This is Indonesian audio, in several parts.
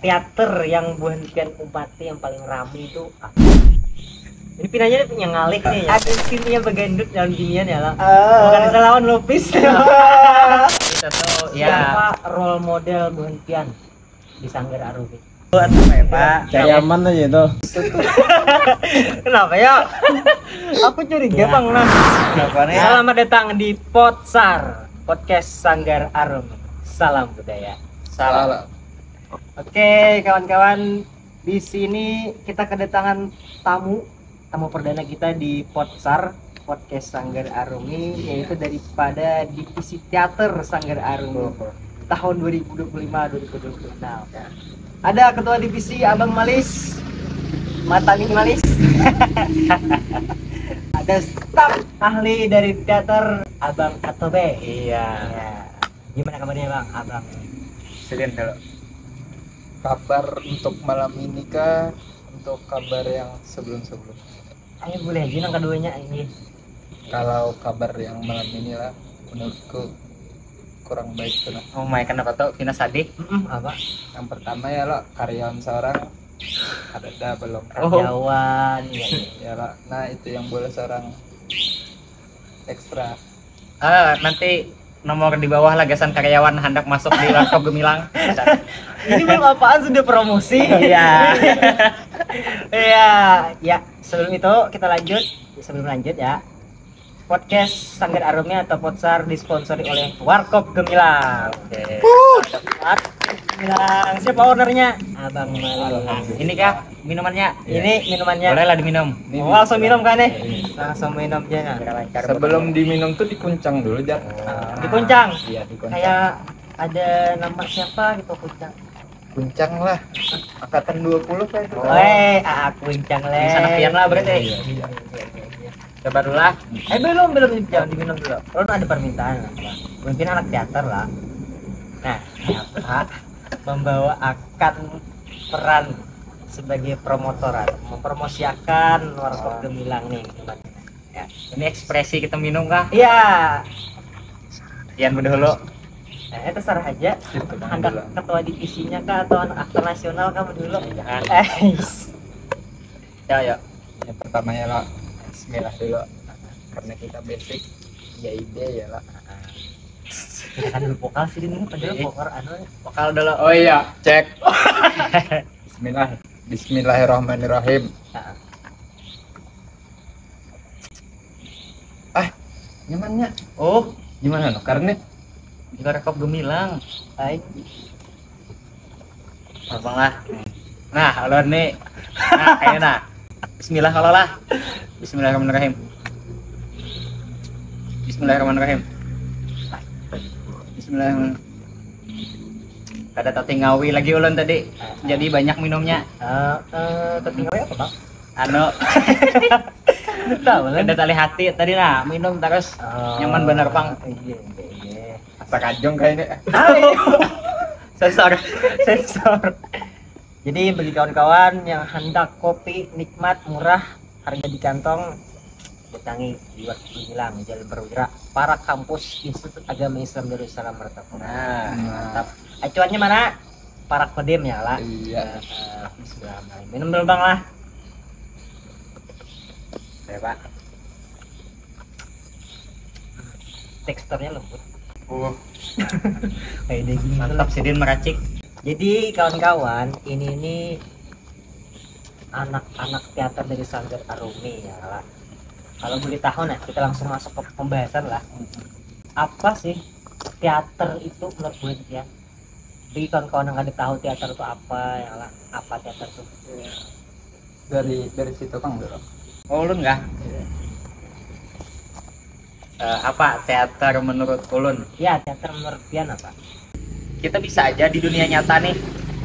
teater yang buah impian umpati yang paling ramai itu apa? Ini pinanya dia punya ngalih nih ya. Ada sininya bergendut dalam ginian ya lah. Bukan kita lawan Lupis. Kita tuh siapa role model buah impian di Sanggar Arumi? Buat apa ya Pak? Cari aman aja itu. Kenapa ya? Aku curiga bang nah. Kenapa nih? Selamat datang di Podsar Podcast Sanggar Arumi. Salam budaya. Salah. Oke kawan-kawan, di sini kita kedatangan tamu perdana kita di Podsar Podcast Sanggar Arumi, yaitu daripada divisi teater Sanggar Arumi tahun 2025-2026. Ada ketua divisi Abang Malis, Mataning Malis. Ada staf ahli dari teater Abang Atobe. Iya. Ya. Gimana kabarnya Bang? Abang Sedih dulu. Kabar untuk malam ini kah? Untuk kabar yang sebelum-sebelum. ayo boleh gini keduanya ini. Kalau kabar yang malam ini lah, menurutku kurang baik tuh. Oh my, kenapa tuh? Kina sadih? Apa? Yang pertama ya lo karyawan seorang ada belum Karyawan ya lah. Nah itu yang boleh seorang ekstra. Nanti nomor di bawah lagasan karyawan hendak masuk di Warkop Gemilang. Ini belum apaan sudah promosi. Iya. Iya, ya. Sebelum itu kita lanjut. Sebelum lanjut ya. Podcast Sanggar Arumi atau Podsar disponsori oleh Warkop Gemilang. Oke. Warkop Gemilang. Siapa ownernya? Abang Malis. Ini kah minumannya? Ini minumannya. Boleh lah diminum. Oh, langsung minum kan nih? Langsung minum aja nah. Sebelum diminum tuh dikuncang dulu Jan. Dikuncang. Iya dikuncang. Kayak ada nama siapa gitu kuncang. Kuncang lah. Angkatan 20 kayak itu. Kuncang le. Di sana pian lah berarti. Iya. Coba dulu lah. Belum jangan diminum dulu. Kalau ada permintaan lah. Mungkin anak teater lah. Nah, teater membawa akan peran sebagai promotor atau mempromosikan Warkop Gemilang nih. Ya, ini ekspresi kita minum kah? Iya. Pian dulu. Nah, itu terserah aja. Hendak ketua divisinya kah atau anak aktor nasional kah dulu? Jangan. Ya. Yang pertama ya lah, bismillah dulu. Karena kita basic ya ide ya lah. Kan dulu vokal sih ini padahal vokal Vokal dulu. Oh iya, cek. Bismillahirrahmanirrahim. Nyamannya. Oh, gimana no? Karena Di Warkop Gemilang. Hai. Abang lah. Nah, kalau nih. Nah, kayaknya nah. Bismillah kalau lah. Bismillahirrahmanirrahim. Bismillahirrahmanirrahim. Bismillahirrahmanirrahim. Kada tati ngawi lagi ulun tadi. Jadi banyak minumnya. Tertinggal apa, Bang? Anu. Tahu kan? Kada tali hati tadi nah, minum terus. Nyaman bener, Bang. Iya. asa kajong kayaknya. Sensor. Jadi bagi kawan-kawan yang hendak kopi nikmat murah harga di kantong, datangi di Warkop Gemilang Jalan Perwira para kampus Institut Agama Islam Darussalam Mertapura. Nah, Mantap. Acuannya mana? Para kodim ya lah. Iya. Bismillahirrahmanirrahim. Minum dulu Bang lah. ya, Pak. Teksturnya lembut. Kayak daging mantap sih Din meracik. Jadi kawan-kawan, ini anak-anak teater dari Sanggar Arumi ya lah. Kalau boleh tahu nah, kita langsung masuk ke pembahasan lah. Apa sih teater itu menurut gue ya? Bagi kawan-kawan yang ada tahu teater itu apa ya lah? Apa teater itu? Dari situ Kang dulu. Oh, ulun enggak? Apa teater menurut ulun? Ya, teater menurut Pian apa? Kita bisa aja di dunia nyata nih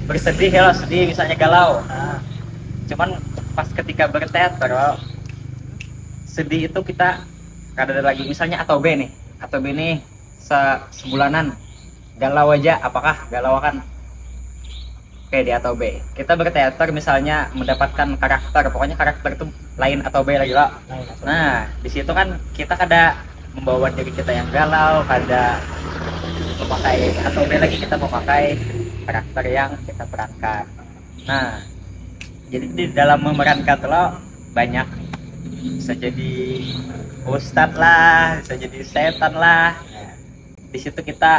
bersedih ya, sedih misalnya galau. Cuman pas ketika berteater, sedih itu kita kada ada lagi misalnya atau B nih sebulanan galau aja, apakah galau kan? Oke, di atau B kita berteater misalnya mendapatkan karakter, pokoknya karakter itu lain atau B lagi lah. Nah di situ kan kita kada membawa diri kita yang galau, kada memakai atau B lagi, kita memakai karakter yang kita perankan. Nah, jadi di dalam memerankan tuh lo banyak, bisa jadi ustadz lah, bisa jadi setan lah. Di situ kita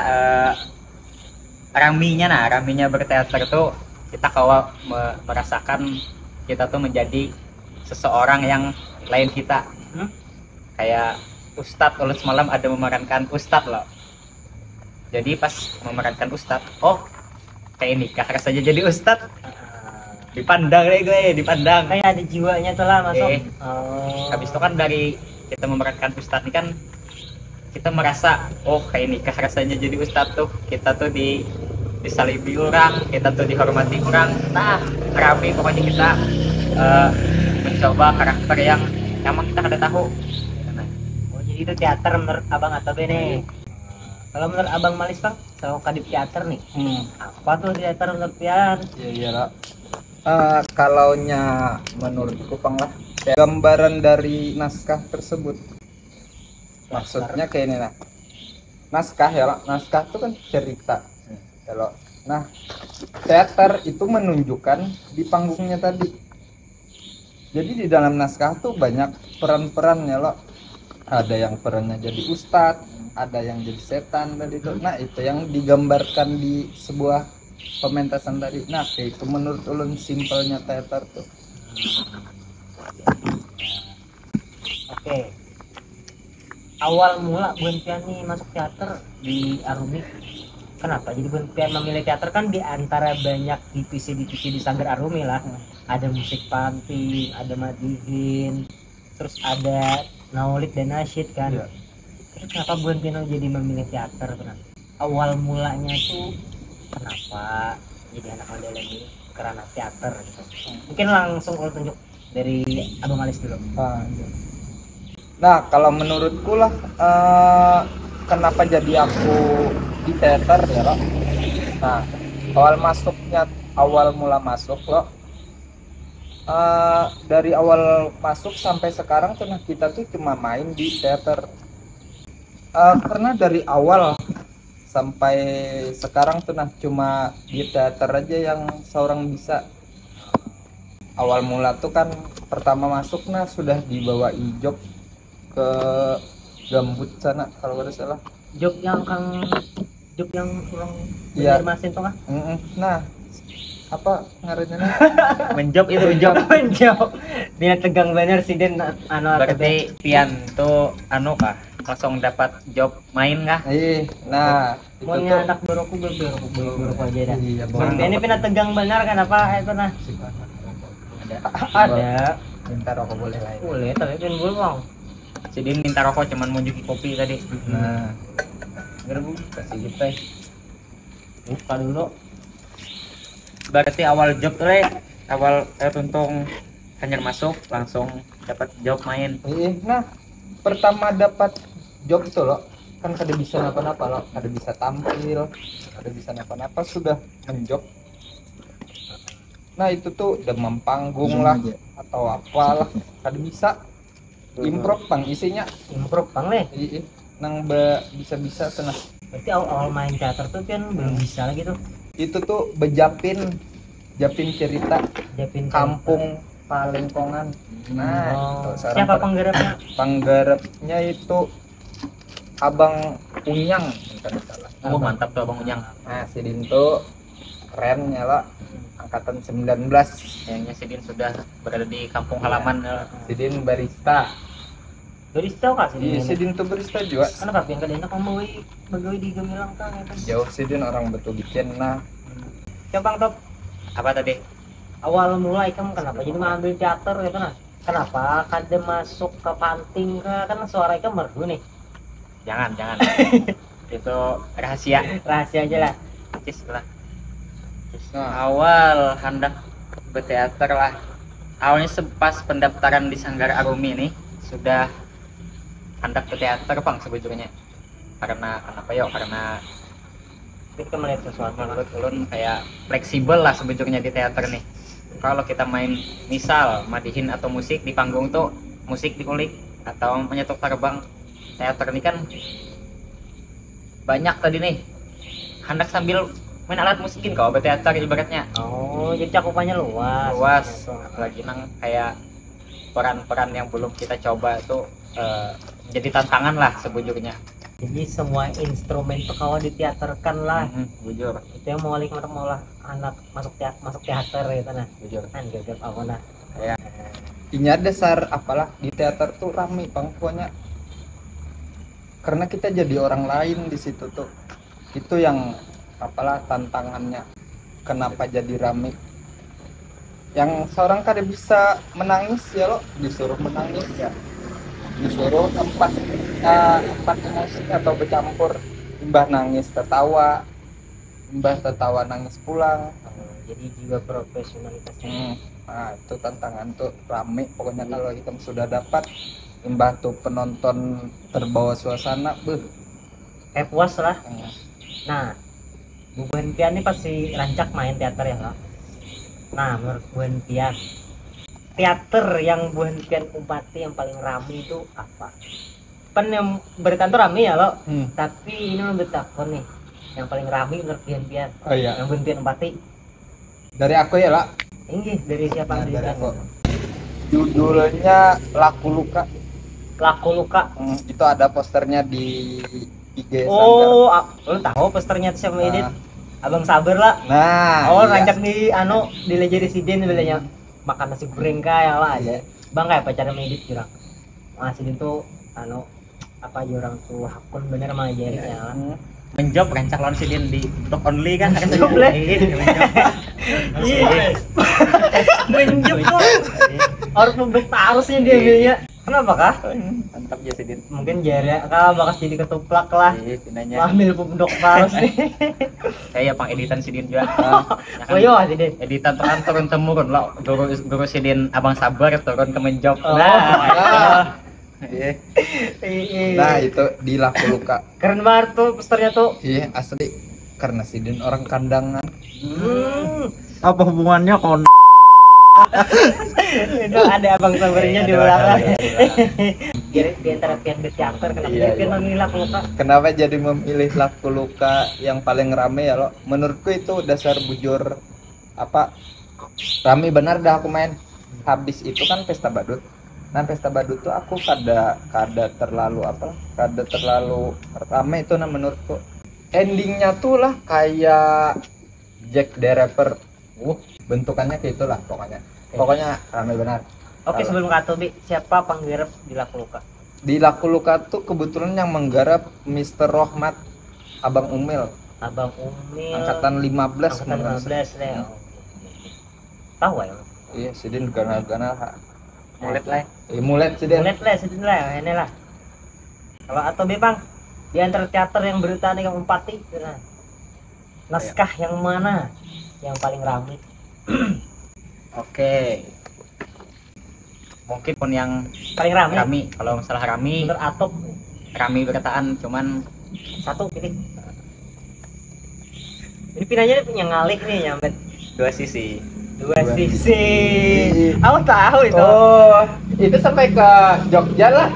raminya berteater tuh kita kalau merasakan kita tuh menjadi seseorang yang lain kita. Kayak ustadz, kalau semalam ada memerankan ustadz loh. Jadi pas memerankan ustadz, oh kayak nikah rasanya jadi ustadz. Dipandang deh gue, dipandang. Kayak ada jiwanya tuh lah masuk. Habis itu kan dari kita memerankan ustadz ini kan kita merasa, oh kayak nikah rasanya jadi ustadz tuh. Kita tuh disalibi orang, kita tuh dihormati orang. Nah, rame pokoknya kita mencoba karakter yang emang kita kada tahu. Oh, jadi itu teater menurut abang atau nih? Kalau menurut abang Malis bang, kalau kadip teater nih, apa tuh teater menurut pian? Iya lah. Kalau menurutku pang lah, gambaran dari naskah tersebut. Maksudnya kayak ini lah. Naskah ya lah. Naskah itu kan cerita. Kalau nah teater itu menunjukkan di panggungnya tadi. Jadi di dalam naskah tuh banyak peran-perannya loh. Ada yang perannya jadi ustadz, ada yang jadi setan tadi itu. Nah itu yang digambarkan di sebuah pementasan tadi. Nah kayak itu menurut ulun simpelnya teater tuh. Oke. Awal mula Bun Pian nih masuk teater di Arumi. Kenapa jadi Bun Pian memilih teater? Kan di antara banyak divisi-divisi di Sanggar Arumi lah. Ada musik panting, ada madihin, terus ada naulid dan nasyid kan. Iya. Terus kenapa Bun Pian jadi memilih teater? Kenapa? Awal mulanya tuh kenapa jadi anak model ini karena teater gitu. Mungkin langsung ulun tunjuk dari Abang Malis dulu. Iya. Nah kalau menurutku lah kenapa jadi aku di teater ya loh. Nah awal mula masuk loh, dari awal masuk sampai sekarang tuh nah kita tuh cuma main di teater. Karena dari awal sampai sekarang tuh nah cuma di teater aja yang seorang bisa. Awal mula tuh kan pertama masuk nah sudah dibawa job ke Gambut sana kalau nggak salah. Job yang orang Iya. Banjarmasin tuh kan? Nah apa ngarannya? Menjob itu menjob. Menjauh. Dia tegang bener sih Den Berarti Pian tuh anu kah? Langsung dapat job main kah? Nah itu maunya tuh anak boroku aja dah. iya, Bang ini pernah tegang benar kan apa itu nah? Ada. minta rokok boleh lah ya. Boleh tapi kan boleh bang. Si Din minta rokok cuman mau nyuki kopi tadi. Nah Gerbu kasih gitu. Buka dulu. Berarti awal job tuh awal tuntung hanya masuk langsung dapat job main. nah pertama dapat job tuh loh kan kada bisa napa-napa loh, kada bisa tampil, kada bisa napa-napa sudah menjob. Nah itu tuh demam panggung lah atau apalah kada bisa improv bang isinya Improv bang nih. nang bisa-bisa tenang. Berarti awal main teater tuh kan belum bisa lagi tuh. Itu tuh japin cerita Japin kampung Palengkongan. Nah Oh, itu siapa penggarapnya? penggarapnya itu Abang Unyang kalau tidak salah. Oh mantap tuh Bang Ujang. Nah si Din tuh keren ya lah, angkatan 19. Kayaknya si Din sudah berada di kampung halaman. Si Din barista. Barista kah sih? Iya si Din tuh barista juga. Kenapa yang kada enak membawai di Gemilang kan? Jauh si Din orang betul bikin. Nah Coba Bang Top, Apa tadi? awal mulai kamu kenapa jadi mengambil teater gitu nah? Kenapa kada masuk ke panting ke kan suara kamu merdu nih. Jangan. Itu rahasia. Rahasia aja lah. Cis lah. Nah. Awal hendak berteater lah. Awalnya pas pendaftaran di Sanggar Arumi ini sudah hendak berteater Bang sebetulnya. Karena kenapa ya? Karena Kita melihat sesuatu. menurut ulun kayak fleksibel lah sebetulnya di teater nih. Kalau kita main misal madihin atau musik di panggung tuh musik dikulik atau menyetuk terbang, teater ini kan banyak tadi nih hendak sambil main alat musikin kau berteater ibaratnya Oh, jadi cakupannya luas. luas, Gitu. apalagi nang kayak peran-peran yang belum kita coba tuh jadi tantangan lah sebujurnya. Jadi semua instrumen tuh kawan diteaterkan lah. Bujur, Itu yang mau lah anak masuk teater gitu nah. bujur. Kan gagap apa nah. Ya. Inya dasar apalah di teater tuh rame bang pokoknya, karena kita jadi orang lain di situ tuh. Itu yang apalah tantangannya, kenapa jadi rame. Yang seorang kada bisa menangis ya lo, disuruh menangis ya, disuruh empat emosi atau bercampur, imbah nangis tertawa, imbah tertawa nangis pulang. Jadi jiwa profesionalitasnya. Nah itu tantangan tuh rame pokoknya. Kalau kita sudah dapat, imbah tuh penonton terbawa suasana Puas lah. Nah, Bu Hentian ini pasti rancak main teater ya lah. Nah, menurut Bu Hentian, teater yang Bu Hentian umpati yang paling rame itu apa? Kan yang berita tuh rame ya lo, tapi ini membetakon nih, yang paling rame menurut Bu Hentian, Oh iya, yang Bu Hentian umpati. dari aku ya lah. Ini dari siapa? Nah, dari Hentian? aku. Judulnya Laku Luka. Laku Luka. Itu ada posternya di IG Sanggar. Oh, lo tahu posternya siapa edit? Abang Sabar lah. Nah, Oh, iya. rancak di di Leja Residen bilangnya makan nasi goreng kayak lah aja. Bang kayak pacaran medit jurang. Masih itu apa jurang tuh hakun bener mah jarinya lah. Menjob rancak lawan sidin di Dog Only kan. Menjob, Le. Iya. Menjuk tuh. Harus membek harusnya dia ambilnya. Kenapa kah? Mantap ya sidin. Mungkin jari kah bakas jadi ketuplak lah. Pindahnya. Ambil pembedok harus nih. Saya pang editan sidin juga. Oh iya jadi. Editan tuh kan turun temurun lo, guru sidin Abang Sabar turun ke Menjob. Oh. Nah. Iya. Nah, itu di Laku Luka. Keren banget tuh posternya tuh. Iya, asli. Karena Sidin orang kandangan. Apa hubungannya kon? Itu ada Abang Sabarnya di belakang. Di antara pihak di teater kenapa Iya, dia iya. memilih Laku Luka? Kenapa jadi memilih Laku Luka yang paling rame ya lo? Menurutku itu dasar bujur apa? Rame benar dah aku main. Habis itu kan pesta badut. Nah pesta badut tuh aku kada terlalu rame itu. Nah menurutku endingnya tuh lah kayak Jack the Rapper. Bentukannya kayak itulah pokoknya rame benar. Oke, sebelum kata Bi, siapa penggarap di Laku Luka? Di Laku Luka tuh kebetulan yang menggarap Mr. Rohmat, Abang Umil, Abang Umil angkatan 15. angkatan 15 deh. Tahu ya? Iya, Sidin gana-gana. Mulut lah. Mulet Sidin. Lihat lah, sedih lah, ini lah. Kalau atau B Bang, di antara teater yang berita nih yang empati, nah, naskah yang mana yang paling ramai? Oke. Mungkin pun yang Paling ramai? Rami, kalau masalah Rami, Menurut Atop Rami berkataan cuman satu pilih. Ini pinanya punya ngalih nih nyambet dua sisi. dua sisi. Aku tahu itu. Oh, itu sampai ke Jogja lah.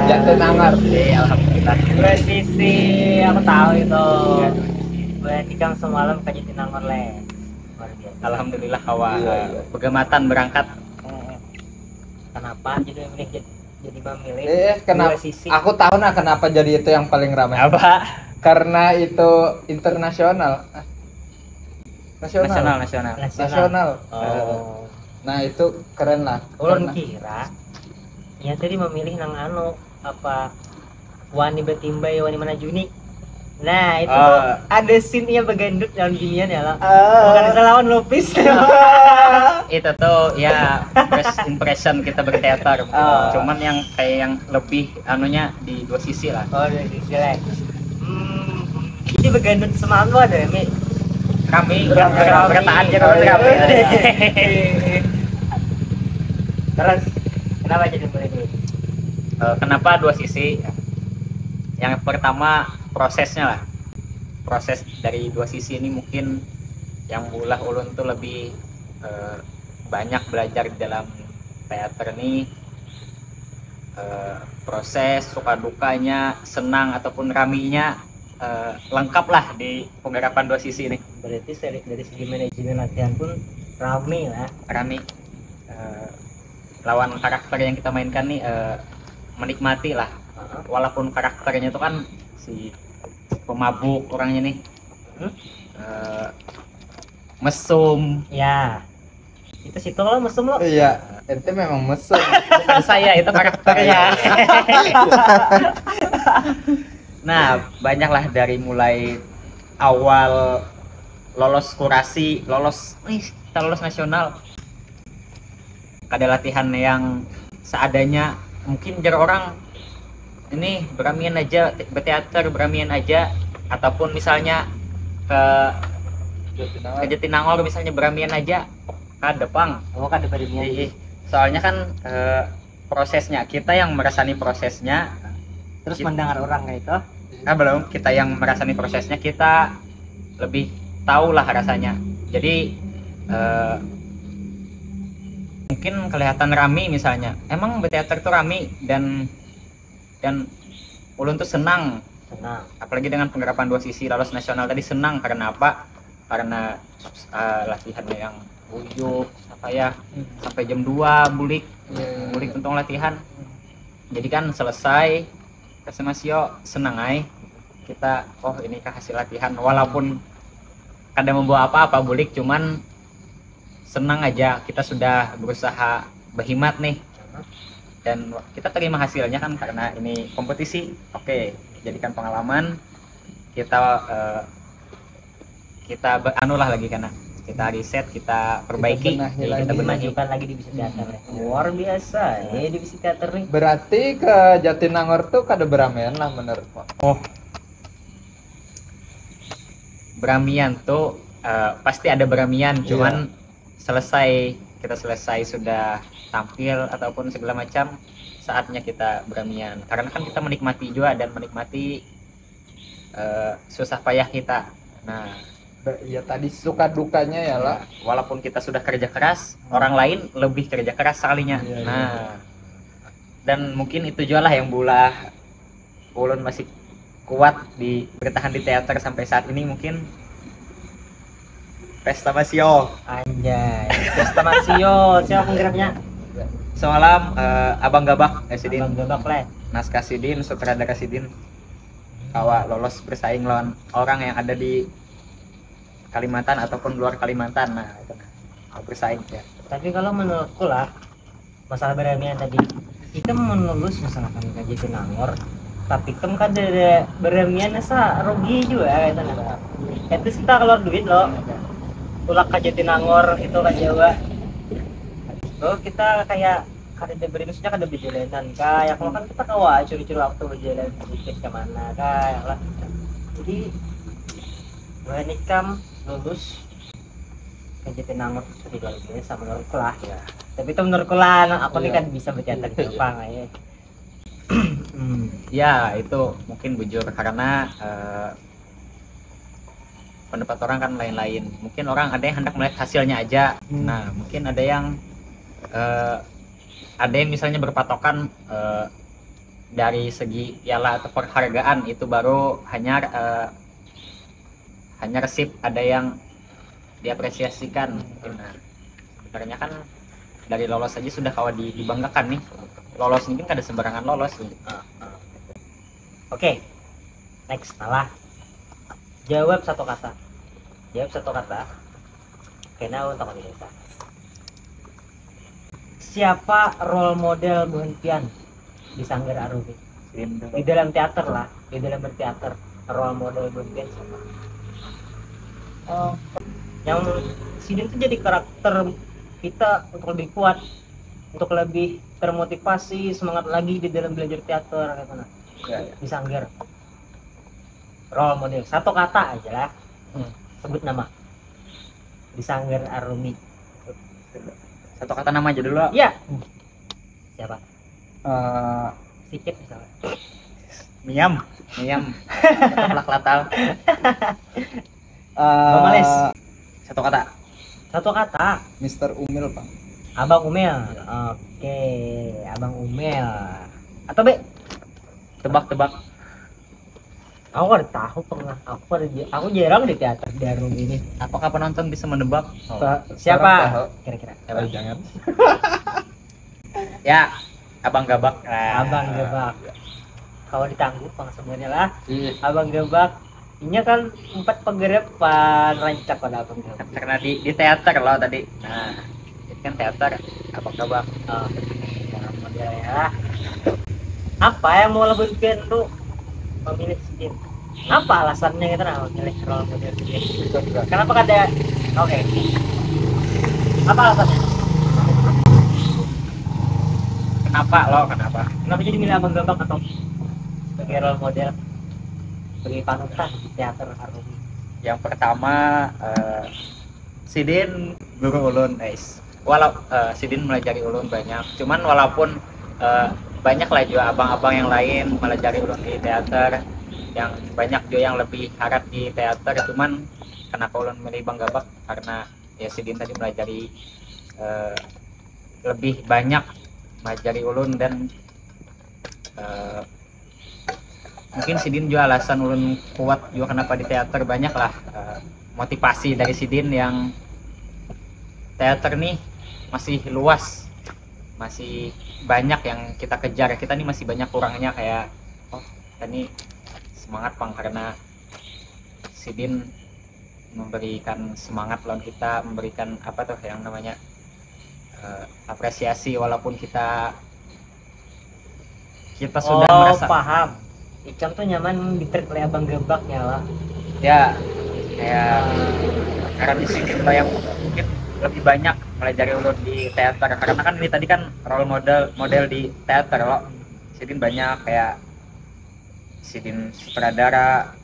Jatinangor. Alhamdulillah. Dua sisi, aku tahu itu. Berarti kan semalam ke Jatinangor le. Luar biasa. Alhamdulillah kawan. Iya. Begematan berangkat. Kenapa jadi memilih Kenapa? dua sisi? Aku tahu nah kenapa jadi itu yang paling ramai. Apa? Karena itu internasional. Nasional. Nasional. Oh. Nah itu keren lah. Ulun Karena- kira ya tadi memilih nang apa wani betimbay wani mana juni. Nah itu tuh ada scene-nya begendut dalam ginian ya lah. Bukan bisa lawan Lupis. Itu tuh ya first impression kita berteater. Cuman yang kayak yang lebih anunya di dua sisi lah. Oh dari sisi lain. Ini begendut semalam tuh ada ya Mi? Kami Rami. berkataan aja Oh, kalau iya. kami. Terus kenapa jadi begitu? Kenapa dua sisi? Yang pertama prosesnya lah. Proses dari dua sisi ini mungkin yang ulah ulun tuh lebih banyak belajar di dalam teater ini. Proses suka dukanya, senang ataupun raminya lengkap lah di penggarapan dua sisi nih. Berarti dari segi manajemen latihan pun rame lah. Rami lawan karakter yang kita mainkan nih menikmati lah, walaupun karakternya itu kan si pemabuk orangnya nih, mesum. Ya itu situ lo mesum lo. Iya, ente memang mesum. Bukan saya, itu karakternya. Nah, banyaklah dari mulai awal lolos kurasi, kita lolos nasional. Ada latihan yang seadanya, mungkin jar orang ini beramian aja, berteater beramian aja, ataupun misalnya ke Jatinangor misalnya beramian aja, ada pang. Oh kan ada beramian. Soalnya kan prosesnya, kita yang merasani prosesnya, Terus mendengar orang kayak itu. Nah, belum, kita yang merasani prosesnya, kita lebih tahu lah rasanya. Jadi mungkin kelihatan rame misalnya, emang berteater tuh rame dan ulun tuh senang, apalagi dengan penggarapan dua sisi lolos nasional tadi. Senang karena apa? Karena latihannya yang uyuh sampai jam 2 bulik tentang latihan. Jadi kan selesai Kesemasio senang ay kita, oh ini kah hasil latihan, walaupun kadang membawa apa-apa bulik, cuman senang aja kita sudah berusaha berhemat nih, dan kita terima hasilnya kan, karena ini kompetisi. Oke, jadikan pengalaman, kita beranulah lagi, karena kita riset, kita perbaiki, kita benahikan lagi di Divisi Teater. Luar biasa ya Divisi Teater nih. Berarti ke Jatinangor tuh kada beramian lah menurut Pak. Oh, beramian tuh pasti ada beramian, cuman kita selesai sudah tampil ataupun segala macam, saatnya kita beramian, karena kan kita menikmati juga dan menikmati susah payah kita. Nah, ya tadi suka dukanya ya lah. Walaupun kita sudah kerja keras, orang lain lebih kerja keras sekalinya. Nah, dan mungkin itu juga lah yang ulun masih kuat bertahan di teater sampai saat ini. Mungkin Pesta Masio. Anjay, Pesta Masio. Siapa penggeraknya? Semalam Abang Gabak, Sidin. Abang Gabak lah. Naskah Sidin, sutradara Sidin. Kawa lolos bersaing lawan orang yang ada di Kalimantan ataupun luar Kalimantan. Nah, itu bersaing ya. Tapi kalau menurutku lah, masalah beramian tadi, kita menulus misalkan ke Jatinangor, tapi kan ada beramian sa rugi juga gitu. Itu kita keluar duit loh. Tulak ke Jatinangor itu kan Jawa. Loh, kita kayak kada berinusnya kada berjalanan kayak kalau kan kita kawa curi-curi waktu berjalan sedikit kemana kayak lah. Jadi menikam lulus ke Jatinangor itu luar biasa menurutku lah ya. Tapi itu menurutku lah, aku nih kan bisa berteater di Jepang ya. Ya itu mungkin bujur, karena pendapat orang kan lain-lain. Mungkin orang ada yang hendak melihat hasilnya aja. Nah, mungkin ada yang misalnya berpatokan dari segi piala atau penghargaan, itu baru hanya resip, ada yang diapresiasikan. Nah, sebenarnya kan dari lolos aja sudah kawan dibanggakan nih. Lolos ini kan ada sembarangan lolos. Oke, next malah jawab satu kata. Kena untuk desa. Siapa role model Buhentian di Sanggar Arumi? Di dalam teater lah, di dalam berteater, role model Buhentian siapa? Yang Sidin itu jadi karakter kita untuk lebih kuat, untuk lebih termotivasi, semangat lagi di dalam belajar teater kayak mana di Sanggar. Role model, satu kata aja lah. Sebut nama di Sanggar Arumi. Satu kata nama aja dulu. Iya. Siapa? Sedikit misalnya. Miam. Keplak latal. Males. Satu kata. Mr. Umil, Pak. Abang Umel. Oke, Abang Umel. Atau B? Tebak. Aku ada tahu pernah. Aku jarang di teater baru ini. Apakah penonton bisa menebak? Siapa? Kira-kira. Oh, jangan. Ya, Abang Gabak. Abang Gebak. Kalau ditangguh Bang sebenarnya lah. Iya. Abang Gebak. Ini kan 4 penggerapan rancak pada Abang Gebak. Karena di teater loh tadi. Nah, itu kan teater Abang Gabak. Oh, model ya. Apa yang mau lebih tuh memilih Sidin? Apa alasannya kita memilih role model Sidin? Kenapa ada? Oke. Apa alasannya? Kenapa? Kenapa jadi milih Abang Gabak atau sebagai role model, sebagai panutan di teater Harmoni? Yang pertama, Sidin guru ulun, guys. Sidin melajari ulun banyak. Cuman walaupun banyak lah juga abang-abang yang lain melajari ulun di teater, yang banyak juga yang lebih harap di teater. Cuman kenapa ulun milih Bang Gabak? Karena ya Sidin tadi melajari lebih banyak melajari ulun, dan mungkin Sidin juga alasan ulun kuat juga kenapa di teater. Banyak lah motivasi dari Sidin yang teater nih masih luas, masih banyak yang kita kejar. Kita nih masih banyak kurangnya, kayak kita nih semangat Bang, karena Sidin memberikan semangat lawan kita, memberikan apa tuh yang namanya apresiasi, walaupun kita sudah merasa paham. Ikam tuh nyaman ditreat oleh Abang Gebak ya lah. ya kayak karena di sini lo yang mungkin lebih banyak melajari ulun di teater, karena kan ini tadi kan role model di teater lo. Sidin banyak kayak Sidin sutradara,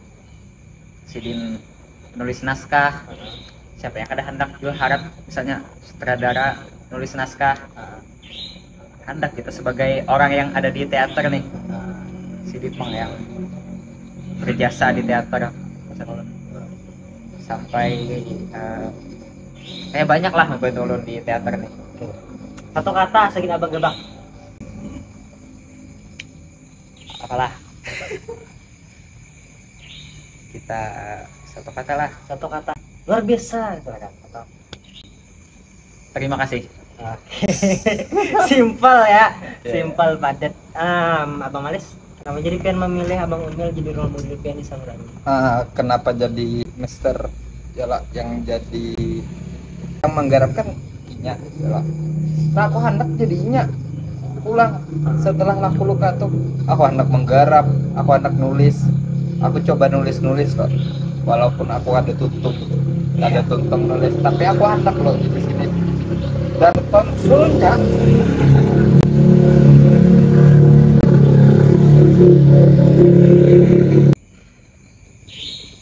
Sidin nulis naskah. Siapa yang ada hendak juga harap misalnya sutradara nulis naskah, hendak kita sebagai orang yang ada di teater nih, Sidin Mang yang berjasa di teater sampai kayak banyak lah membantu ulun di teater nih. Satu kata segini Abang Gebak. Apalah kita satu kata lah. Satu kata. Luar biasa silakan. Atau Terima kasih. oke. Simpel ya. Simpel padat. Abang Malis, kenapa jadi pengen memilih Abang Umil jadi role model pianis Samurai? Kenapa jadi Mister Jala yang jadi yang menggarapkan Inya Jala. Nah, aku hendak jadinya pulang setelah laku luka tuh. Aku hendak menggarap, aku hendak nulis. Aku coba nulis kok. Walaupun aku ada tuntung nulis, tapi aku hendak loh di sini. Dan konsulnya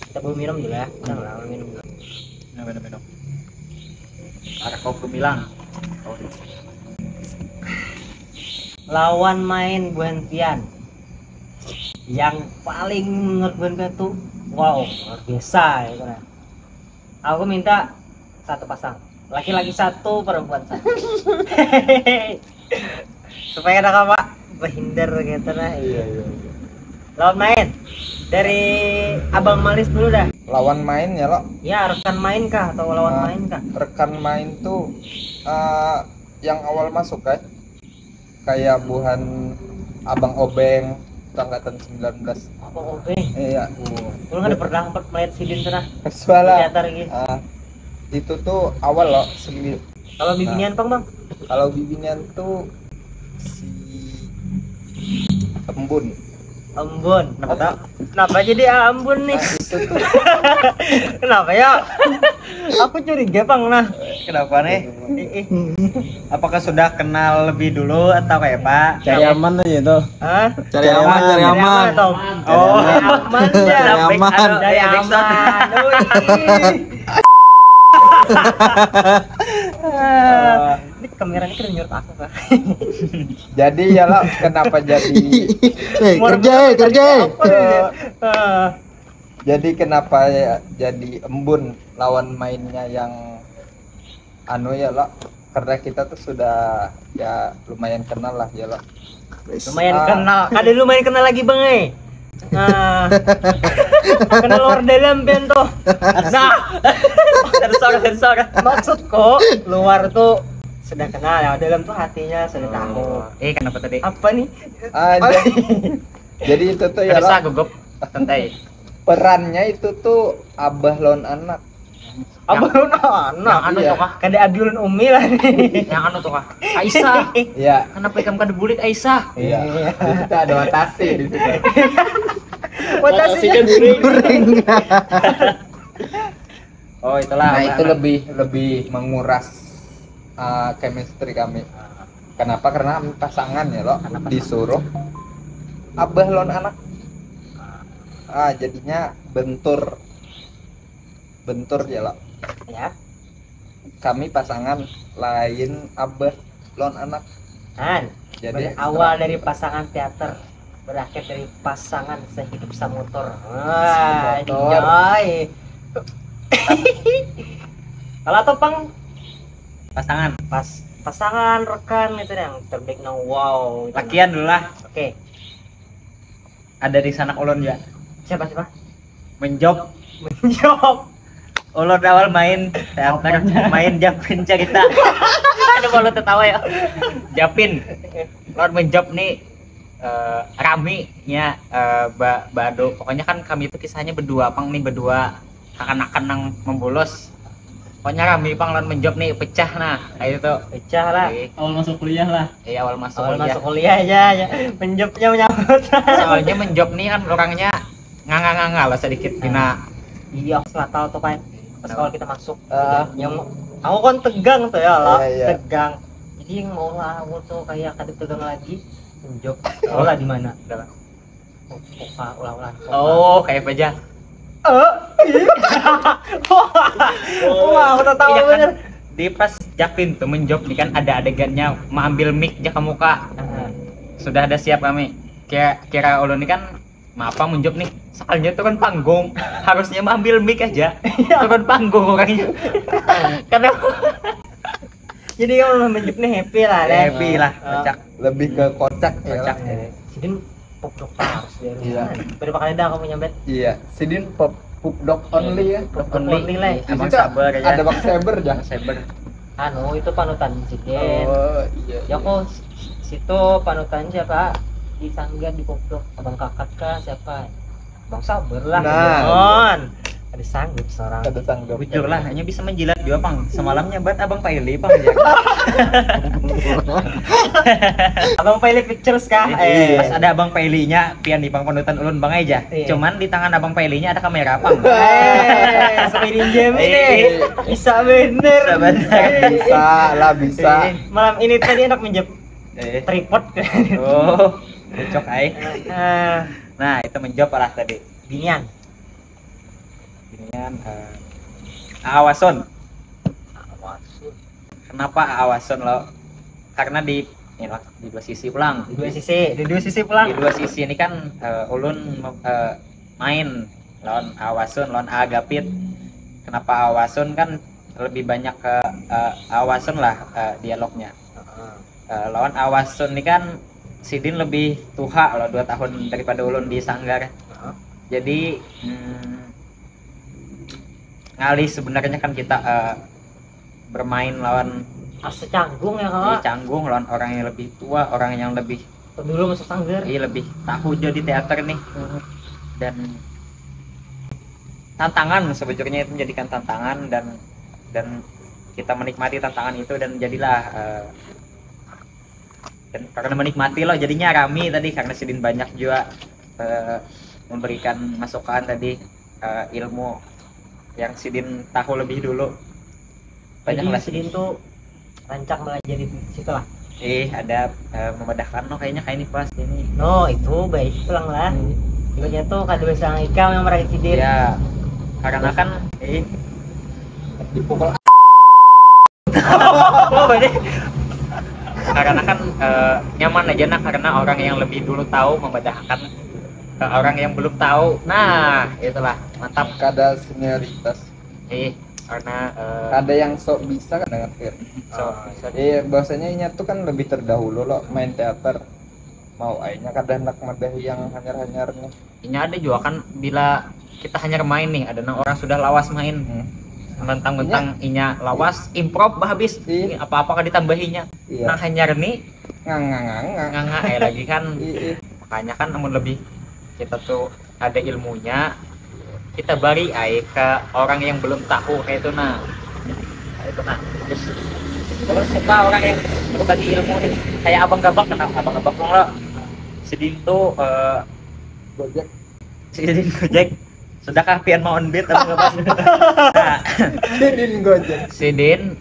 Kita belum minum dulu ya. Minum dulu. Minum. Ada kopi bilang. Lawan main Buentian yang paling menurut Buentian tuh wow, luar biasa ya kan. Aku minta satu pasang, laki-laki satu, perempuan satu. Supaya ada apa berhindar gitu nah. iya. Lawan main dari Abang Malis dulu dah. Lawan main ya lo. Ya, rekan main kah atau lawan main kah? Rekan main tuh yang awal masuk kan kayak buhan Abang Obeng angkatan 19. Abang Obeng. Iya. Lu kan ada pernah melihat Sidin sana Suara teater gitu. itu tuh awal loh Kalau bimbingan Bang, kalau bimbingan tuh si Embun. Kenapa jadi Ambon nih? Itu tuh Kenapa ya? Aku curiga Bang nah. Kenapa nih? Apakah sudah kenal lebih dulu atau kayak Pak? Cari aman aja tuh. Hah? Cari aman. Atau? Oh, aman ya. Cari aman. Dari aman. Ini kameranya kan nyurut aku Kak. jadi ya lo kenapa jadi Kerja. jadi kenapa ya jadi Embun lawan mainnya yang ya lo, karena kita tuh sudah ya lumayan kenal lah ya lo. Lumayan kenal. Ada lumayan kenal lagi Bang Nah, kena luar dalam pian tuh. Nah, sensor. maksudku luar tuh sudah kenal ya, dalam tuh hatinya sudah tahu. Kenapa tadi? Apa nih? Ada. Jadi itu tuh ya Bisa lo, gugup santai. perannya itu tuh abah lawan anak. Apa lu anak? Yang anu iya. tuh kah? Kada Abiulun Umi lah nih. Yang anu tuh kah? Aisyah. Iya. Kenapa kamu kada bulit Aisyah? Iya. Di situ ada watasi di situ. Watasinya Guring. Oh, itulah. Nah, Abah itu anak. lebih menguras chemistry kami. Kenapa? Karena pasangan ya lo disuruh abah lawan anak. Jadinya bentur ya lo. ya. Kami pasangan lain abah lawan anak. Kan, Jadi berawal dari pasangan teater, berakhir dari pasangan sehidup samotor. Wah, Semotor. enjoy. Kalau topang Pasangan. pasangan rekan itu yang terbaik no wow. Gitu. Lakian dulu lah. Oke. Ada di sanak ulun ya. Siapa? Menjob. Menjawab. Ulun awal main teater, main Japin cerita. Aduh kalau tertawa ya. Japin. Ulun menjob nih Rami nya Bado. Pokoknya kan kami itu kisahnya berdua, pang nih berdua akan-akan yang membolos. Pokoknya Rami pang ulun menjob nih pecah nah. Kayak itu. Pecah lah. Awal masuk kuliah lah. Iya, awal masuk Awal kuliah. masuk kuliah aja ya. Menjawabnya menyambut. Soalnya menjob nih kan orangnya nganga-nganga lah sedikit Dina. Iya, setelah tahu tuh kan pas kalau kita masuk yang aku kan tegang tuh ya lah, Iya, iya. tegang. Jadi yang mau lah aku tuh kayak kada tegang lagi. Menjawab. Tahu lah di mana? Ulah. Oh, kayak aja. Wah, aku tak tahu Iya kan, bener. di pas Japin tuh menjob nih kan ada adegannya mengambil mic aja ke muka. Sudah ada siap kami. Kira ulun ini kan apa menjob nih. Soalnya itu kan panggung, harusnya mengambil mic aja. Turun panggung orangnya. Karena Jadi kalau menjawab nih happy lah, deh. happy lah, kocak. lebih ke kocak ya. Kocak. Sidin pop dok harus dia. Iya. Berapa kali dah kamu nyambet? Iya, Sidin pup dog only ya. Pop only lah. Di Abang situ sabar aja. ada bak saber ya. Saber. Anu itu panutan Sidin. Oh, iya. Ya kok situ panutan siapa? Di Sanggar di Popdok Abang Kakak kah siapa? Bang Sabar lah. Nah, John. Ada sanggup seorang. Ada sanggup. Bujur lah, hanya bisa menjilat dua pang. Semalamnya buat abang Paili pang aja. Abang pilih pictures kah? Pas ada abang Pailinya, pian di pang panutan ulun bang aja. Iya. Cuman di tangan abang Pailinya ada kamera pang. Sampai pinjam ini. Bisa Bisa bener. bener. Bisa lah, bisa. Malam ini tadi enak minjem tripod. Oh, cocok ay. Eh, Nah, itu menjawab lah tadi. Binian. Inian Awason. Kenapa Awason lo? Karena di dua sisi pulang. Di dua sisi pulang. Di dua sisi ini kan ulun main lawan Awason, lawan Agapit. Kenapa Awason kan lebih banyak ke Awason lah dialognya. Lawan Awason ini kan Sidin lebih tua loh 2 tahun daripada ulun di Sanggar. Jadi ngalih sebenarnya kan kita bermain lawan Secanggung ya di kalau. canggung lawan orang yang lebih tua, orang yang lebih Dulu masuk Sanggar. lebih tahu jadi teater nih. Dan tantangan sebetulnya itu menjadikan tantangan dan kita menikmati tantangan itu dan jadilah dan karena menikmati loh jadinya rame tadi karena Sidin banyak juga memberikan masukan tadi ilmu yang Sidin tahu lebih dulu banyak Jadi lah Sidin tuh rancang belajar di situ lah. ada memedahkan no kayaknya kayak ini pas ini No, itu baik pulang lah. Ibaratnya tuh kada bisa ikam yang mereka Sidin. ya karena kan Dipukul oh berarti karena kan nyaman aja nah karena orang yang lebih dulu tahu membedakan ke orang yang belum tahu. Nah itulah mantap. kada senioritas. Karena Ada yang sok bisa kan dengan so, bahwasanya ini tuh kan lebih terdahulu loh main teater. mau aingnya kada hendak madah yang hanyar-hanyarnya. Ini ada juga kan bila kita hanya main nih, ada orang sudah lawas main. Mentang-mentang inya lawas, improv habis. Iya. Apa-apa kan ditambahinya. Iya. Nah hanyar nih Ngang. nganga lagi kan. Iya. Makanya kan namun lebih kita tuh ada ilmunya, kita bari ke orang yang belum tahu kayak itu nah. Itu nah. Terus suka orang yang berbagi ilmu nih, kayak abang gabak, kenapa abang gabak lo sedin tuh Gojek. sedin Gojek. Sudahkah pian mau on beat abang gabak? Nah, Sidin Gojek. Sidin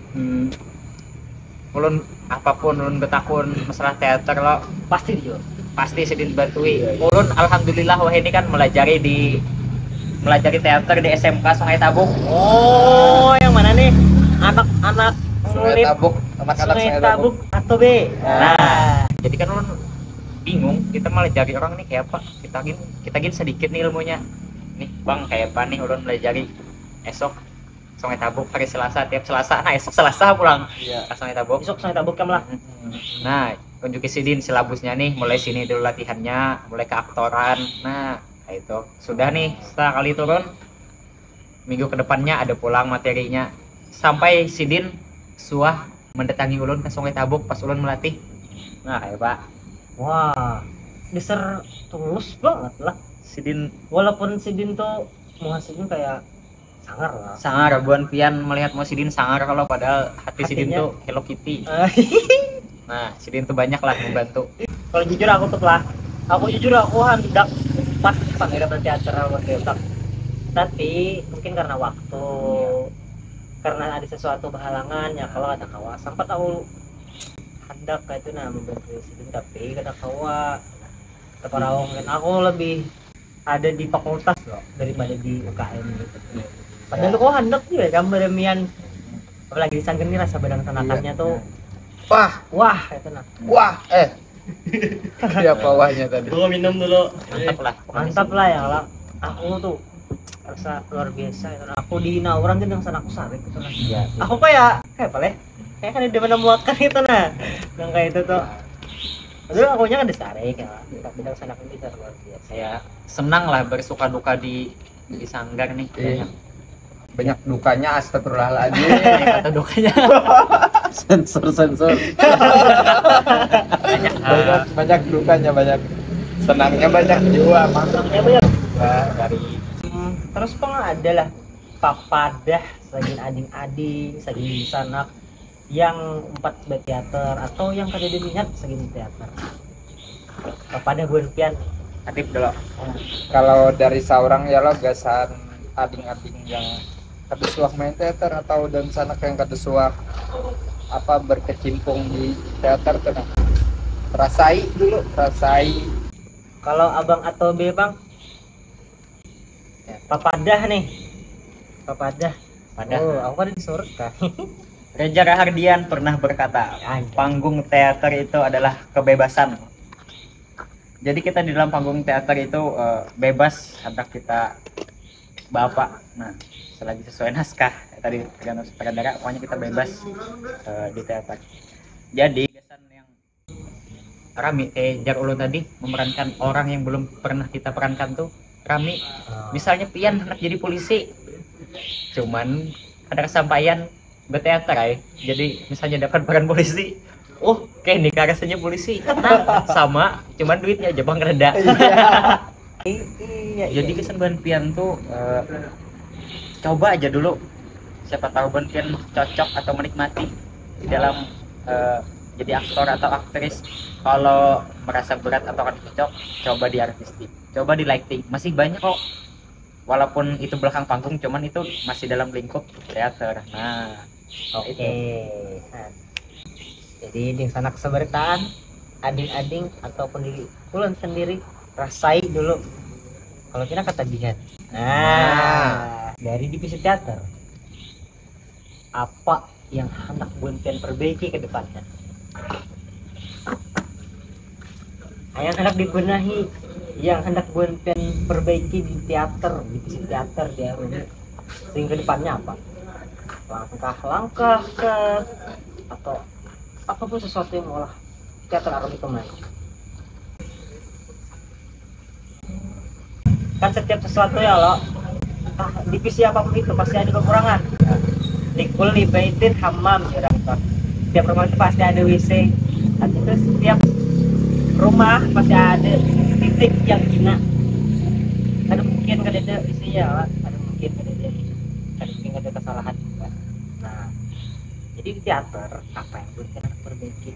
ulun apapun ulun betakun masalah teater lo pasti Sidin bantui. Ulun alhamdulillah wah ini kan melajari teater di SMK Sungai Tabuk. Oh, yang mana nih? Anak-anak Sungai Tabuk, anak-anak Sungai Tabuk atau B. Nah, Jadi kan ulun bingung kita melajari orang nih kayak apa. Kita gin sedikit nih ilmunya. Nih bang kayak apa nih ulun melajari esok Sungai Tabuk hari Selasa, tiap Selasa. Nah esok Selasa pulang Iya. ke Sungai Tabuk. besok Sungai Tabuk kamu lah. Nah tunjukin Sidin silabusnya nih, mulai sini dulu latihannya, mulai ke aktoran. Nah kayak itu sudah nih, setelah kali turun minggu kedepannya ada pulang materinya, sampai Sidin suah mendatangi ulun ke Sungai Tabuk pas ulun melatih. Nah kayak pak Wah, dasar tulus banget lah. Sidin Walaupun Sidin tuh muhasidin kayak sangar lah. sangar buan pian melihat mau Sidin sangar kalau padahal hati Sidin Hatinya. tuh Hello Kitty. Nah Sidin tuh banyak lah membantu. Kalau jujur aku tuh lah, aku hendak pas panggil berteater aku hendak. Tapi mungkin karena waktu, karena ada sesuatu berhalangan ya, kalau ada kawa sempat aku hendak kayak itu nah membantu Sidin, tapi kata kawa keparawang kan aku lebih ada di fakultas loh daripada di UKM gitu. Padahal kok hendak juga gambar demian, apalagi di Sanggen rasa bedang sanakannya tuh wah itu nah Siapa wahnya tadi? gua minum dulu. Mantap lah Ya lah, aku tuh rasa luar biasa itu. Aku di Nauran kan yang sana aku sarik gitu nah. Iya. Aku kayak apa leh? Kayak kan di mana muakan itu nah. Yang kayak itu tuh. Aduh aku nya kan disarik ya. Bidang sana kan bisa luar biasa. Saya senang lah bersuka duka di Sanggar nih. Iya. Banyak dukanya, astagfirullahaladzim. Kata dukanya Sensor. banyak dukanya, banyak senangnya, banyak juga. Masuknya banyak. dari Terus ada lah papadah sagin ading-ading sagin sanak yang empat berteater atau yang kada diminat sagin teater. Papadah buan pian. aktif dulu. Kalau dari seorang ya lo gasan ading-ading yang kadesuak main teater atau dan sanak yang kadesuak apa berkecimpung di teater tuh nah. Rasai. Kalau abang atau B bang? Papadah nih. Papadah. Pada Oh, aku kan di surga. Reza Rahardian pernah berkata, panggung teater itu adalah kebebasan. Jadi kita di dalam panggung teater itu bebas hendak kita bapak. Nah, selagi sesuai naskah tadi tergantung sutradara, pokoknya kita bebas di teater. Jadi kesan yang Rami jar ulun tadi memerankan orang yang belum pernah kita perankan tuh Rami. Misalnya Pian hendak jadi polisi, cuman ada kesampaian berteater ay. Jadi misalnya dapat peran polisi, oh kayak nih rasanya polisi. Nah, sama cuman duitnya aja bang reda. Iya. Jadi kesan Ban Pian tuh coba aja dulu, siapa tahu Ban Pian cocok atau menikmati di dalam jadi aktor atau aktris. Kalau merasa berat atau akan cocok, coba di artistik, coba di lighting, masih banyak kok. Walaupun itu belakang panggung, cuman itu masih dalam lingkup teater. Nah, Oke. itu. Nah, jadi di sana kesebertaan ading-ading ataupun diri ulun sendiri rasai dulu kalau kita ketagihan. Nah, dari divisi teater apa yang hendak Bun Pian perbaiki ke depannya? Yang hendak dibenahi, yang hendak Bun Pian perbaiki di teater, divisi teater di RUU, sehingga depannya apa? Langkah-langkah ke atau apapun sesuatu yang mengolah teater RUU itu maju. kan setiap sesuatu ya lo, divisi apapun itu pasti ada kekurangan. Likul libaitin hammam ya kan. Setiap rumah itu pasti ada WC. Itu setiap rumah pasti ada titik yang hina. Ada mungkin kada ada isinya, ada mungkin ada kesalahan juga. Nah, jadi di teater apa yang perlu kita perbaiki?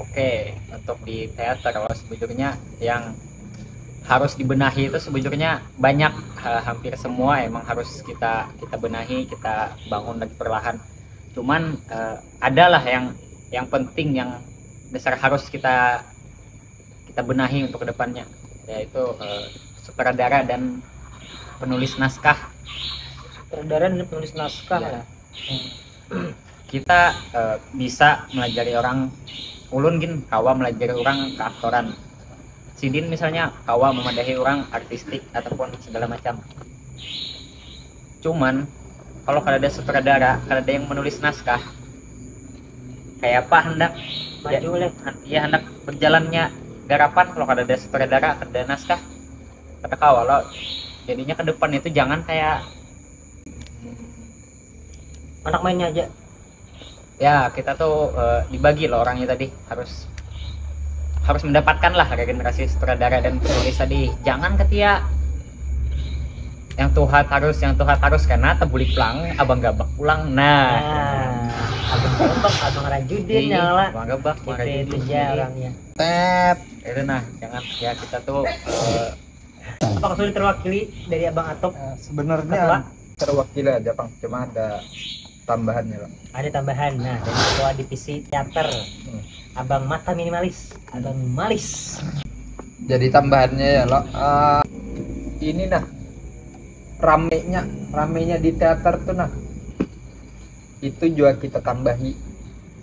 Oke, untuk di teater kalau sebetulnya yang harus dibenahi itu sebetulnya banyak, hampir semua emang harus kita benahi, kita bangun lagi perlahan. Cuman adalah yang penting, yang besar harus kita benahi untuk kedepannya, yaitu sutradara dan penulis naskah. Sutradara dan penulis naskah Ya. ya. Kita bisa melajari orang, ulun gin kawa melajari orang keaktoran, sidin misalnya kawa memadahi orang artistik ataupun segala macam. Cuman kalau ada sutradara, ada yang menulis naskah, kayak apa hendak Maju oleh ya hendak berjalannya garapan kalau ada sutradara, ada naskah, kata kawa lo jadinya ke depan itu jangan kayak anak mainnya aja. ya kita tuh dibagi loh orangnya tadi, harus mendapatkan lah regenerasi sutradara dan penulis tadi. Jangan ketia yang tuhat harus karena tebulik pulang abang gabak pulang. Nah, Abang Gabak, Abang Rajudin ya lah. abang gabak Itu aja orangnya. itu nah jangan ya kita tuh Apakah sudah terwakili dari Abang Atok? Ketua? Sebenarnya terwakili aja Bang, cuma ada tambahannya loh. Ada tambahan. Nah, dari ketua divisi teater, Abang Mata Minimalis, Abang Malis. Jadi tambahannya ya lo, ini nah ramenya di teater tuh nah, itu juga kita tambahi.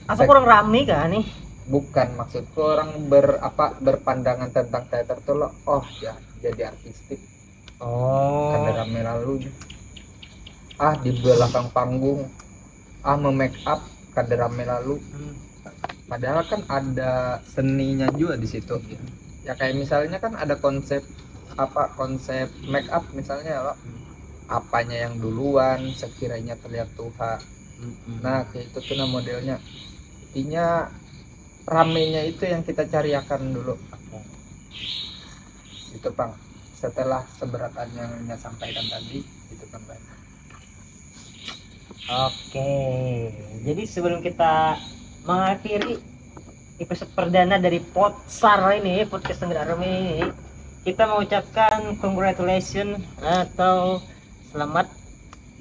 Apa kurang rame kan nih? Bukan, maksudku orang berpandangan tentang teater tuh lo, oh ya jadi artistik Oh. kada rame lalu di belakang panggung memake up kada rame lalu, padahal kan ada seninya juga di situ ya. Kayak misalnya kan ada konsep make up misalnya lo, apanya yang duluan sekiranya terlihat Tuhan. Nah kayak itu tuh nah modelnya, intinya ramenya itu yang kita cariakan dulu itu Bang, setelah seberatan yang Nya sampaikan tadi itu tambah. Oke. Jadi sebelum kita mengakhiri episode perdana dari Podsar ini, podcast Sanggar Army ini, kita mengucapkan congratulations atau selamat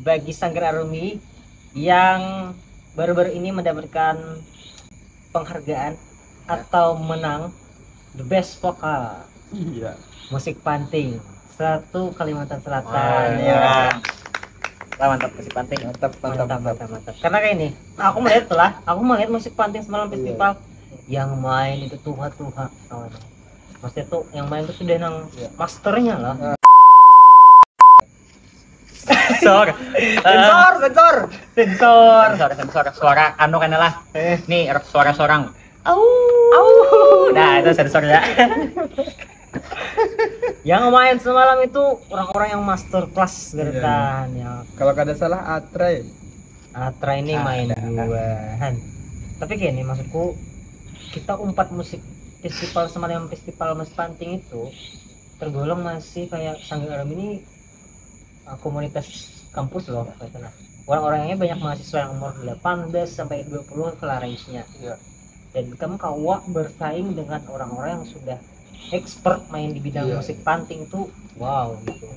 bagi Sanggar Army yang baru-baru ini mendapatkan penghargaan atau menang the best vokal Iya. musik panting satu Kalimantan Selatan. Oh, ya. mantap kasih panting. Mantap. Karena kayak ini, aku melihat musik panting semalam festival yang main itu Tuhan. Maksudnya tuh yang main itu sudah nang masternya lah. Sensor suara anu kan lah. Nih suara sorang. Nah itu sensornya. Yang main semalam itu orang-orang yang master class gertan ya. Kalau kada salah Atre Atra ini main duluan. Tapi kayak ini maksudku, kita umpat musik festival semalam, festival musik panting itu tergolong masih kayak Sanggar Army ini komunitas kampus loh katanya. Orang-orangnya banyak mahasiswa yang umur 18 sampai 20 kelar range-nya. Iya. Dan kamu kawa bersaing dengan orang-orang yang sudah expert main di bidang musik panting tuh wow gitu.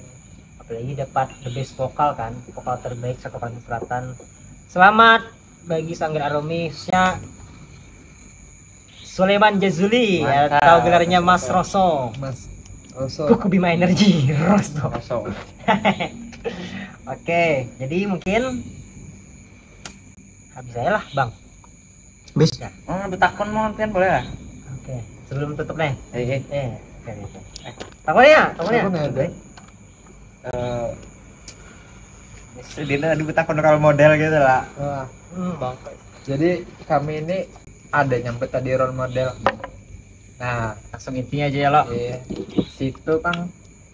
Apalagi dapat the best vokal kan, vokal terbaik Kalimantan Selatan. Selamat bagi Sanggar Army, khususnya Sulaiman Jazuli atau gelarnya Mas Roso. Kuku Bima Energy Roso. Oke, jadi mungkin habis aja lah Bang. Bisa. Betakon mau kan boleh lah. Oke, sebelum tutup nih. Oke. Takonnya. Dina di betakon role model gitu lah. Bang. Jadi kami ini ada nyambet tadi role model. Nah, Langsung intinya aja ya lo. iya. Situ kan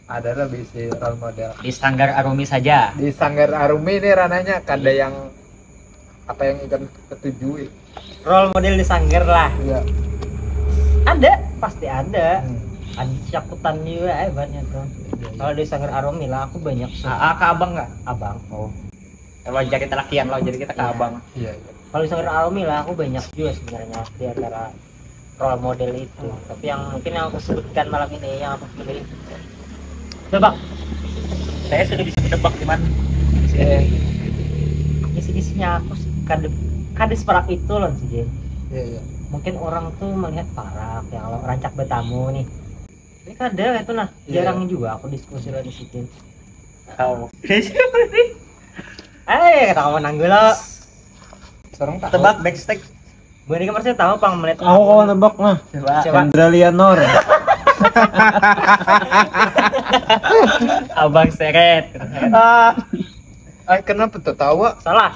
ada lebih si role model. Di Sanggar Arumi saja. Di Sanggar Arumi ini rananya kada yang apa yang ikan ketujui. Role model di Sanggar lah. Iya. Ada, pasti ada. Hmm. Ada cakutan juga banyak tuh. Kalau di Sanggar Arumi lah aku banyak sih. AA ke abang nggak? Abang. Oh. Kalau jadi telakian lo, jadi kita ke Iya. abang. Iya, iya. Kalau di Sanggar Arumi lah aku banyak juga sebenarnya di antara role model itu. Tapi yang mungkin yang aku sebutkan malam ini yang aku pilih. Coba Saya sudah bisa menebak di mana. isi-isinya aku kade separak itu loh sih Jen. Iya, iya. Mungkin orang tuh melihat parak ya kalau rancak bertamu nih. Ini kadang itu nah Iya. jarang juga aku diskusi lo di situ. Tahu. Kata kamu nanggu lo. Seorang tak Tebak backstage. Gue ini kemarin tahu pang melihat Aku kau nebak mah. Coba. Coba. Hendra Lianor. Abang seret. kenapa tuh tahu? Salah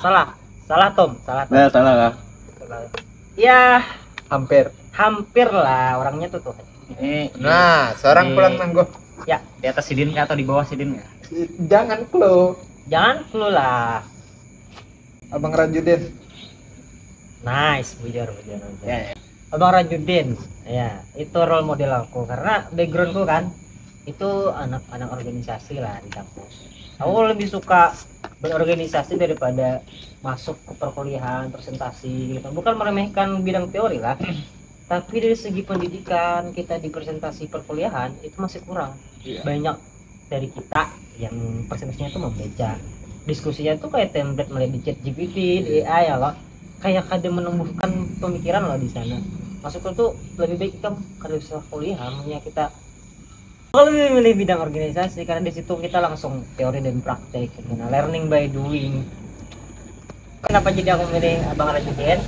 Tom, salah Tom. Nah, salah lah. Salah. Ya Hampir. hampir lah orangnya tuh. Ini Nah, seorang Iya. pulang nanggo. Ya di atas sidin nggak atau di bawah sidin nggak? Jangan clue. jangan clue lah. Abang Rajudin. Nice, bujur. Ya, ya. Abang Rajudin, ya itu role model aku karena backgroundku kan itu anak-anak organisasi lah di kampus. Aku lebih suka berorganisasi daripada masuk ke perkuliahan presentasi gitu. Bukan meremehkan bidang teori lah, tapi dari segi pendidikan kita di presentasi perkuliahan itu masih kurang. Iya. Banyak dari kita yang presentasinya itu membaca, diskusinya tuh kayak template melihat di chat GPT, di AI ya loh. Kayak kada menumbuhkan pemikiran loh di sana. Masuk tuh lebih baik kita kada usah kuliah, hanya kita lebih memilih bidang organisasi karena di situ kita langsung teori dan praktek, nah, learning by doing. Kenapa jadi aku milih Abang Rajudin?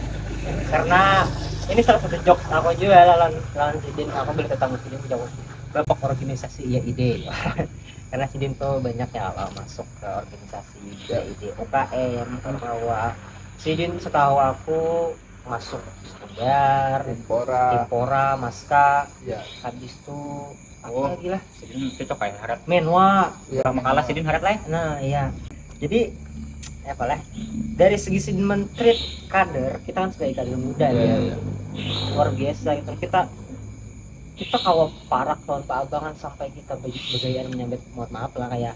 Karena ini salah satu jokes aku juga lawan Sidin. Aku beli ketemu Sidin jauh bapak organisasi ya ide. Karena Sidin tuh banyak ya Allah masuk ke organisasi ya ide UKM, bahwa Sidin setahu aku masuk Sanggar, Timpora, Maska, Ya. habis tuh apa Oh. lagi lah? Sidin cocok kayak harat. Menwa. Lama kalah sidin harat lah. Nah, iya. Jadi apa lah? Dari segi Sidin men-treat kader, kita kan sebagai kader muda Iya, ya. Luar biasa gitu. Kita kawal parak tahun Pak Abangan sampai kita bergayaan menyambut, mohon maaf lah kayak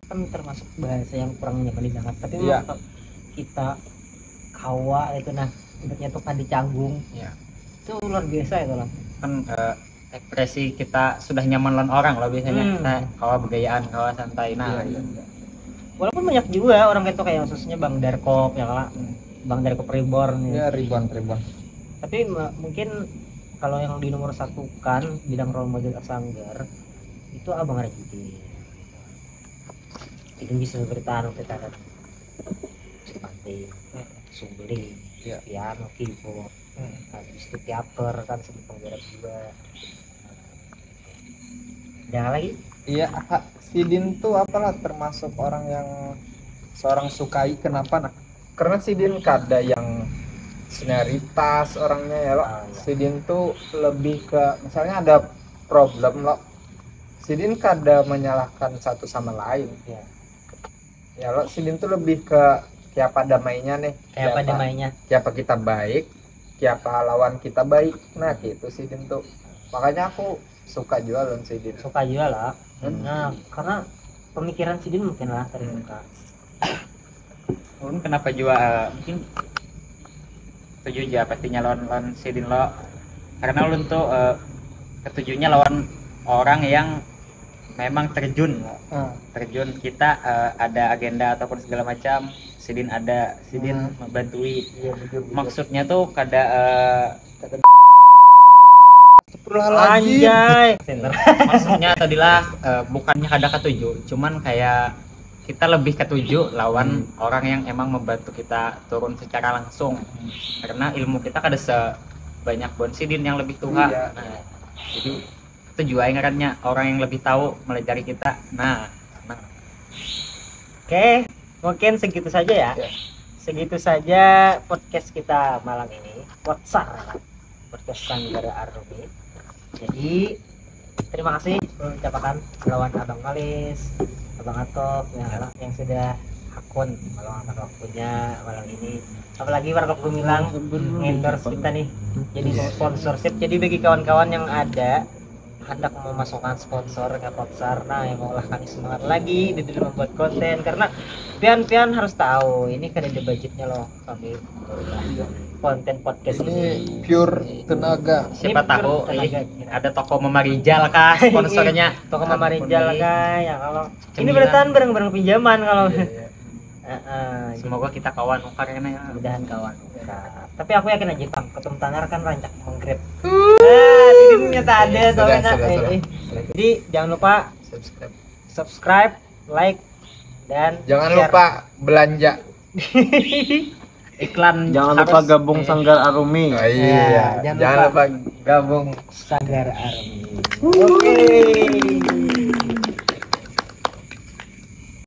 kan termasuk bahasa yang kurang nyaman didengar, tapi Iya. memang kita kawa itu nah ibaratnya tuh kan dicanggung. Iya. Itu luar biasa itu lah. Kan ekspresi kita sudah nyaman lawan orang loh biasanya. Hmm. Kita kawa bergayaan, kawa santai. Nah, Iya, iya. Walaupun banyak juga orang itu kayak khususnya Bang Darkop ya lah, Bang Darkop Reborn ya. Ya ribuan. Tapi mungkin kalau yang di nomor satu kan bidang role model Sanggar itu Abang Rajudin. Itu bisa bertahan kita kan seperti sumbling, Iya. piano, keyboard, habis itu teater kan sebagai penggerak juga. Jangan lagi Iya, Sidin tuh apalah termasuk orang yang seorang sukai. Kenapa nah? Karena Sidin kada yang senioritas orangnya ya lo. Ah, iya. Sidin tuh lebih ke misalnya ada problem lo. Sidin kada menyalahkan satu sama lain. ya, Ya lo, Sidin tuh lebih ke siapa damainya nih. kayak apa namanya? Siapa kita baik, siapa lawan kita baik. Nah, gitu Sidin tuh. Makanya aku suka juga loh Sidin. Suka juga lah. Hmm. Nah, karena pemikiran Sidin mungkin lah terbuka. Ulun kenapa juga mungkin setuju aja pastinya lawan sidin lo. Karena ulun tuh ketujuhnya lawan orang yang memang terjun terjun kita ada agenda ataupun segala macam sidin ada sidin membantui Iya, betul. maksudnya tuh kada Anjay. Center. maksudnya tadilah bukannya kada ketuju cuman kayak kita lebih ketuju lawan orang yang emang membantu kita turun secara langsung karena ilmu kita kada sebanyak Bon Sidin yang lebih tua. Iya. Nah, jadi ketuju aja ngarannya orang yang lebih tahu melajari kita. Nah Oke, mungkin segitu saja ya. Ya. segitu saja podcast kita malam ini. Podcast Sanggara Arumi. Jadi terima kasih ucapkan lawan Abang Kalis, Abang Atok yang sudah akun malam waktunya malam ini. Apalagi Warkop Gumilang endorse kita nih jadi sponsorship. Jadi bagi kawan-kawan yang ada hendak memasukkan sponsor ke Podsar, nah yang maulah kami semangat lagi di dalam membuat konten, karena pian harus tahu ini kan ada budgetnya loh kami konten podcast Ini pure tenaga. Siapa tahu tenaga. ada toko Mama Rijal kah sponsornya. Toko Mama Rijal kah ya kalau ini Cemilan. beratan bareng-bareng pinjaman kalau Semoga kita kawan karena ya. mudahan kawan. Tapi aku yakin aja Bang, ketum Tanar kan rancak konkret. Tidurnya tak ada tuh Sudah, enak. sudah. Jadi jangan lupa subscribe, like dan Jangan share. lupa belanja. Iklan Jangan harus- lupa gabung Sanggar Arumi. Oh, iya. jangan Jangan lupa gabung Sanggar Army. Oke.